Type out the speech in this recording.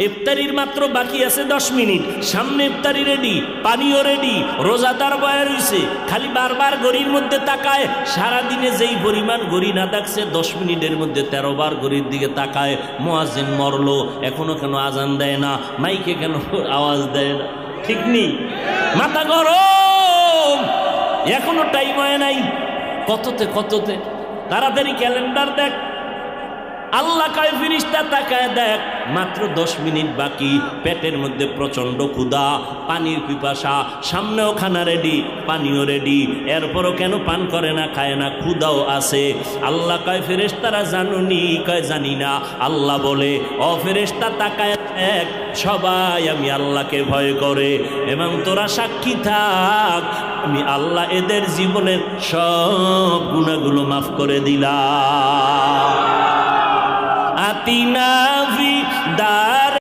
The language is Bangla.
ইফতারির মাত্র বাকি আছে 10 মিনিট, সামনে ইফতারি রেডি, পানিও রেডি, রোজাদার বয়া রইছে, খালি বারবার ঘড়ির মধ্যে তাকায়। সারাদিনে যেই পরিমাণ ঘড়ি না দেখছে 10 মিনিটের মধ্যে 13 বার ঘড়ির দিকে তাকায়। মুয়াজ্জিন মরলো, এখনো কেন আজান দেয় না, মাইকে কেন আওয়াজ দেয় না? ঠিক নেই, মাথা গরম, এখনো টাইম হয় নাই। কততে তাড়াতাড়ি ক্যালেন্ডার দেখ। আল্লাহ কয় ফেরেশতা তাকায় দেখ, মাত্র 10 মিনিট বাকি, পেটের মধ্যে প্রচন্ড ক্ষুধা, পানির পিপাসা, সামনেও খানা রেডি, পানিও রেডি, এরপরও কেন পান করে না, খায় না, ক্ষুধাও আছে। আল্লাহ কয় ফেরেশতারা জানুনি? কয় জানি না। আল্লাহ বলে, ও ফেরেশতা তাকায় দেখ, সবাই আমি আল্লাহকে ভয় করে, এবং তোরা সাক্ষী থাক, আমি আল্লাহ এদের জীবনের সব গুনাহগুলো মাফ করে দিলাম। আতিনা ফি দা